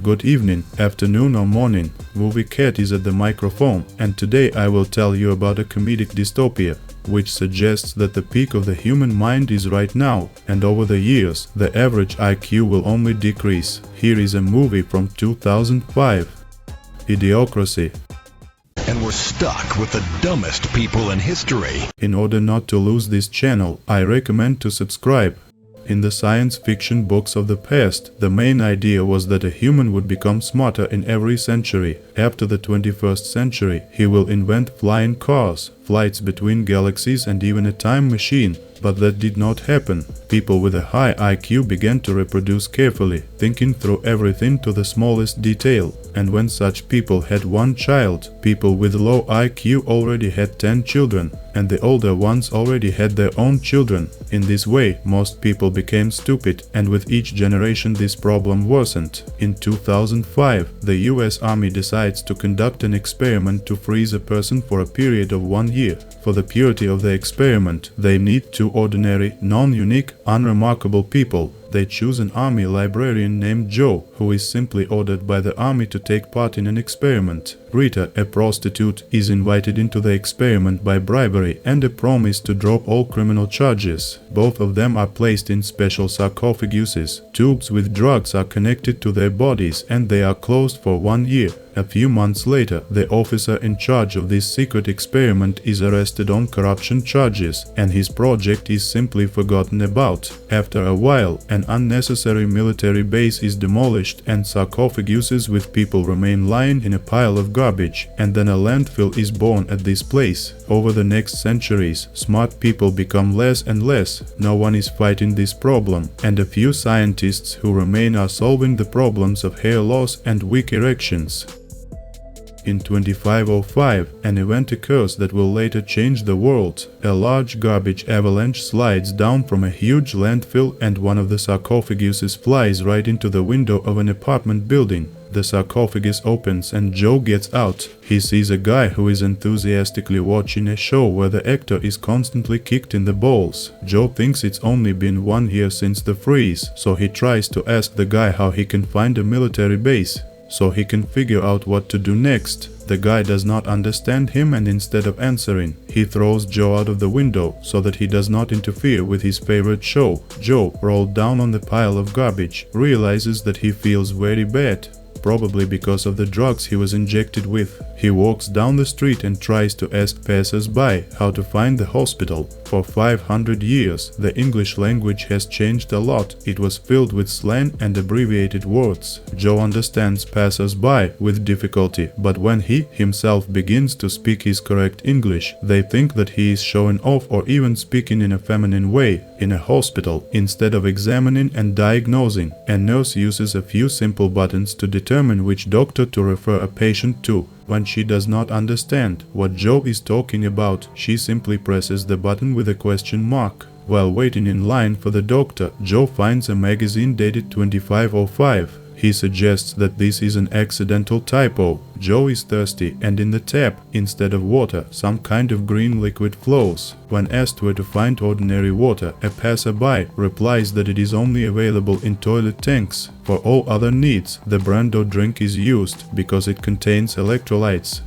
Good evening, afternoon or morning. Movie Cat is at the microphone, and today I will tell you about a comedic dystopia, which suggests that the peak of the human mind is right now, and over the years, the average IQ will only decrease. Here is a movie from 2005. Idiocracy. And we're stuck with the dumbest people in history. In order not to lose this channel, I recommend to subscribe. In the science fiction books of the past, the main idea was that a human would become smarter in every century. After the 21st century, he will invent flying cars, flights between galaxies and even a time machine. But that did not happen. People with a high IQ began to reproduce carefully, thinking through everything to the smallest detail. And when such people had one child, people with low IQ already had 10 children, and the older ones already had their own children. In this way, most people became stupid, and with each generation this problem worsened. In 2005, the US Army decides to conduct an experiment to freeze a person for a period of 1 year. For the purity of the experiment, they need two ordinary, non-unique, unremarkable people. They choose an army librarian named Joe, who is simply ordered by the army to take part in an experiment. Rita, a prostitute, is invited into the experiment by bribery and a promise to drop all criminal charges. Both of them are placed in special sarcophaguses. Tubes with drugs are connected to their bodies and they are closed for 1 year. A few months later, the officer in charge of this secret experiment is arrested on corruption charges, and his project is simply forgotten about. After a while, an unnecessary military base is demolished and sarcophaguses with people remain lying in a pile of garbage, and then a landfill is born at this place. Over the next centuries, smart people become less and less. No one is fighting this problem, and a few scientists who remain are solving the problems of hair loss and weak erections. In 2505, an event occurs that will later change the world. A large garbage avalanche slides down from a huge landfill and one of the sarcophaguses flies right into the window of an apartment building. The sarcophagus opens and Joe gets out. He sees a guy who is enthusiastically watching a show where the actor is constantly kicked in the balls. Joe thinks it's only been 1 year since the freeze, so he tries to ask the guy how he can find a military base, so he can figure out what to do next. The guy does not understand him, and instead of answering, he throws Joe out of the window so that he does not interfere with his favorite show. Joe, rolled down on the pile of garbage, realizes that he feels very bad, probably because of the drugs he was injected with. He walks down the street and tries to ask passers-by how to find the hospital. For 500 years, the English language has changed a lot. It was filled with slang and abbreviated words. Joe understands passers-by with difficulty, but when he himself begins to speak his correct English, they think that he is showing off or even speaking in a feminine way. In a hospital, instead of examining and diagnosing, a nurse uses a few simple buttons to determine which doctor to refer a patient to. When she does not understand what Joe is talking about, she simply presses the button with a question mark. While waiting in line for the doctor, Joe finds a magazine dated 2505. He suggests that this is an accidental typo. Joe is thirsty, and in the tap, instead of water, some kind of green liquid flows. When asked where to find ordinary water, a passerby replies that it is only available in toilet tanks. For all other needs, the Brando drink is used because it contains electrolytes.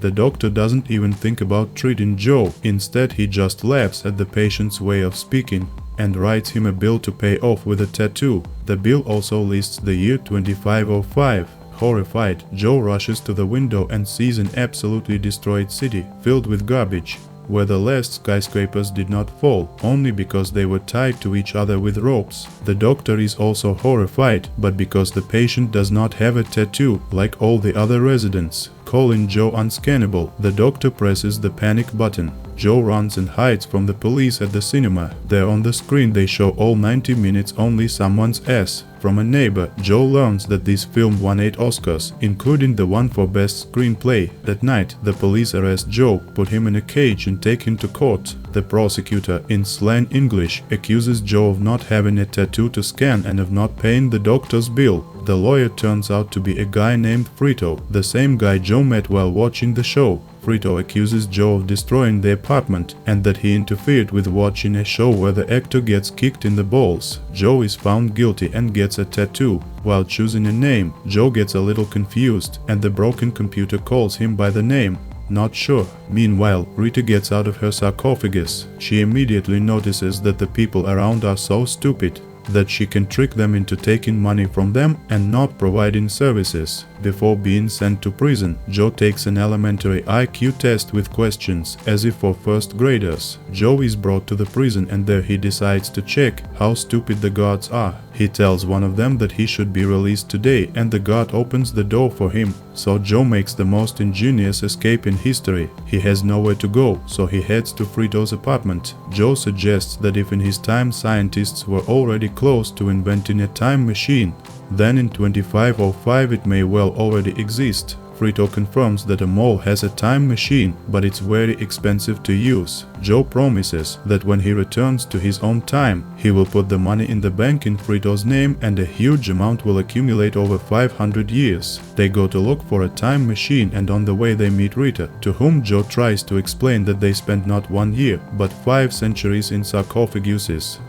The doctor doesn't even think about treating Joe. Instead, he just laughs at the patient's way of speaking and writes him a bill to pay off with a tattoo. The bill also lists the year 2505. Horrified, Joe rushes to the window and sees an absolutely destroyed city, filled with garbage, where the last skyscrapers did not fall, only because they were tied to each other with ropes. The doctor is also horrified, but because the patient does not have a tattoo, like all the other residents. Calling Joe unscannable, the doctor presses the panic button. Joe runs and hides from the police at the cinema. There on the screen they show all 90 minutes only someone's ass. From a neighbor, Joe learns that this film won 8 Oscars, including the one for Best Screenplay. That night, the police arrest Joe, put him in a cage and take him to court. The prosecutor, in slang English, accuses Joe of not having a tattoo to scan and of not paying the doctor's bill. The lawyer turns out to be a guy named Frito, the same guy Joe met while watching the show. Frito accuses Joe of destroying the apartment and that he interfered with watching a show where the actor gets kicked in the balls. Joe is found guilty and gets a tattoo. While choosing a name, Joe gets a little confused and the broken computer calls him by the name. Not sure. Meanwhile, Rita gets out of her sarcophagus. She immediately notices that the people around are so stupid that she can trick them into taking money from them and not providing services. Before being sent to prison, Joe takes an elementary IQ test with questions, as if for first graders. Joe is brought to the prison and there he decides to check how stupid the guards are. He tells one of them that he should be released today and the guard opens the door for him. So Joe makes the most ingenious escape in history. He has nowhere to go, so he heads to Frito's apartment. Joe suggests that if in his time scientists were already close to inventing a time machine, then in 2505 it may well already exist. Frito confirms that a mole has a time machine, but it's very expensive to use. Joe promises that when he returns to his own time, he will put the money in the bank in Frito's name and a huge amount will accumulate over 500 years. They go to look for a time machine and on the way they meet Rita, to whom Joe tries to explain that they spent not 1 year, but 5 centuries in sarcophaguses.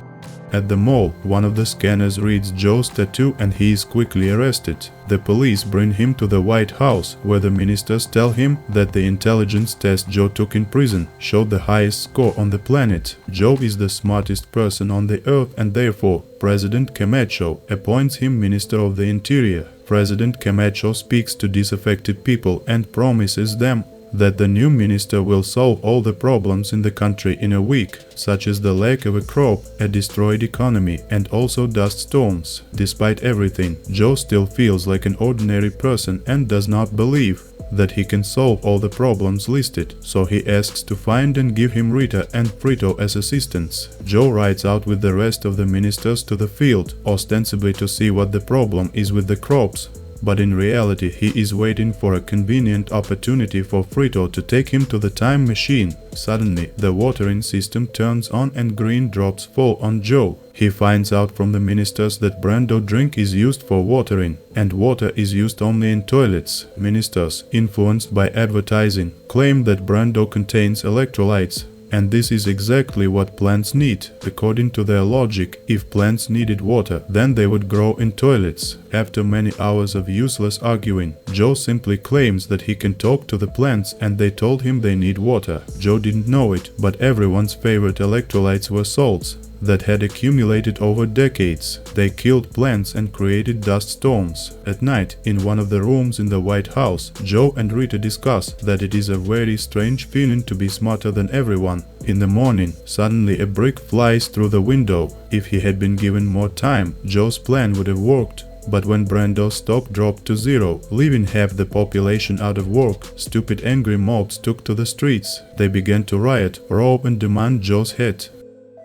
At the mall, one of the scanners reads Joe's tattoo and he is quickly arrested. The police bring him to the White House, where the ministers tell him that the intelligence test Joe took in prison showed the highest score on the planet. Joe is the smartest person on the earth and therefore President Camacho appoints him Minister of the Interior. President Camacho speaks to disaffected people and promises them that the new minister will solve all the problems in the country in a week, such as the lack of a crop, a destroyed economy, and also dust storms. Despite everything, Joe still feels like an ordinary person and does not believe that he can solve all the problems listed, so he asks to find and give him Rita and Frito as assistants. Joe rides out with the rest of the ministers to the field, ostensibly to see what the problem is with the crops, but in reality he is waiting for a convenient opportunity for Frito to take him to the time machine. Suddenly, the watering system turns on and green drops fall on Joe. He finds out from the ministers that Brando drink is used for watering, and water is used only in toilets. Ministers, influenced by advertising, claim that Brando contains electrolytes, and this is exactly what plants need. According to their logic, if plants needed water, then they would grow in toilets. After many hours of useless arguing, Joe simply claims that he can talk to the plants and they told him they need water. Joe didn't know it, but everyone's favorite electrolytes were salts that had accumulated over decades. They killed plants and created dust storms. At night, in one of the rooms in the White House, Joe and Rita discuss that it is a very strange feeling to be smarter than everyone. In the morning, suddenly a brick flies through the window. If he had been given more time, Joe's plan would have worked. But when Brando's stock dropped to zero, leaving half the population out of work, stupid angry mobs took to the streets. They began to riot, rob and demand Joe's head.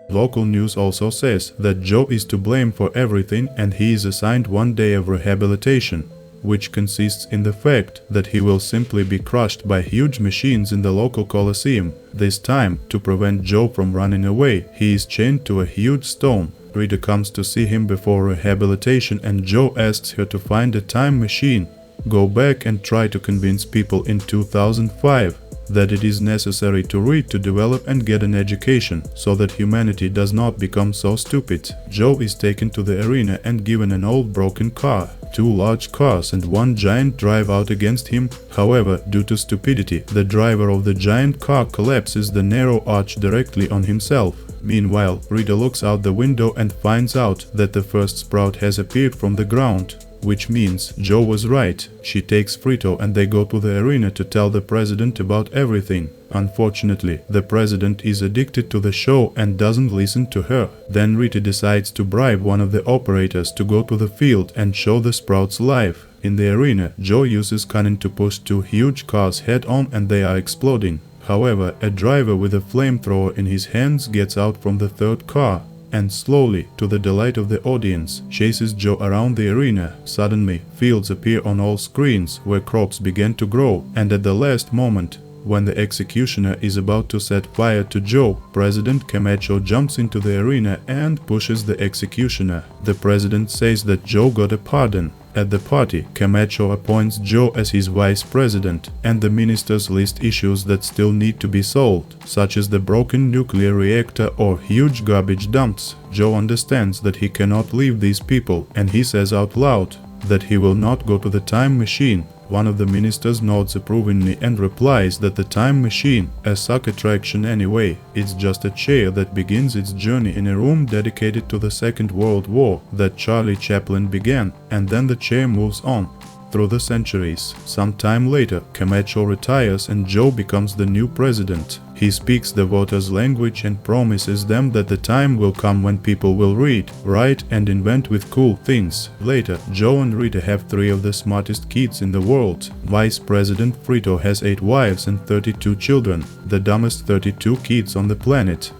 Local news also says that Joe is to blame for everything and he is assigned 1 day of rehabilitation, which consists in the fact that he will simply be crushed by huge machines in the local coliseum. This time, to prevent Joe from running away, he is chained to a huge stone. Rita comes to see him before rehabilitation and Joe asks her to find a time machine, go back and try to convince people in 2005 that it is necessary to read to develop and get an education, so that humanity does not become so stupid. Joe is taken to the arena and given an old broken car. 2 large cars and 1 giant drive out against him. However, due to stupidity, the driver of the giant car collapses the narrow arch directly on himself. Meanwhile, Rita looks out the window and finds out that the first sprout has appeared from the ground, which means Joe was right. She takes Frito and they go to the arena to tell the president about everything. Unfortunately, the president is addicted to the show and doesn't listen to her. Then Rita decides to bribe one of the operators to go to the field and show the sprouts live. In the arena, Joe uses cunning to push 2 huge cars head-on and they are exploding. However, a driver with a flamethrower in his hands gets out from the 3rd car and slowly, to the delight of the audience, chases Joe around the arena. Suddenly, fields appear on all screens where crops began to grow, and at the last moment, When the executioner is about to set fire to Joe, President Camacho jumps into the arena and pushes the executioner. The president says that Joe got a pardon. At the party, Camacho appoints Joe as his vice president, and the ministers list issues that still need to be solved, such as the broken nuclear reactor or huge garbage dumps. Joe understands that he cannot leave these people, and he says out loud that he will not go to the time machine. One of the ministers nods approvingly and replies that the time machine, a suck attraction anyway, it's just a chair that begins its journey in a room dedicated to the Second World War that Charlie Chaplin began, and then the chair moves on through the centuries. Some time later, Camacho retires and Joe becomes the new president. He speaks the voters' language and promises them that the time will come when people will read, write and invent with cool things. Later, Joe and Rita have 3 of the smartest kids in the world. Vice President Frito has 8 wives and 32 children, the dumbest 32 kids on the planet.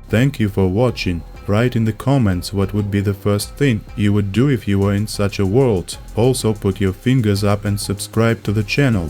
Thank you for watching. Write in the comments what would be the first thing you would do if you were in such a world. Also put your fingers up and subscribe to the channel.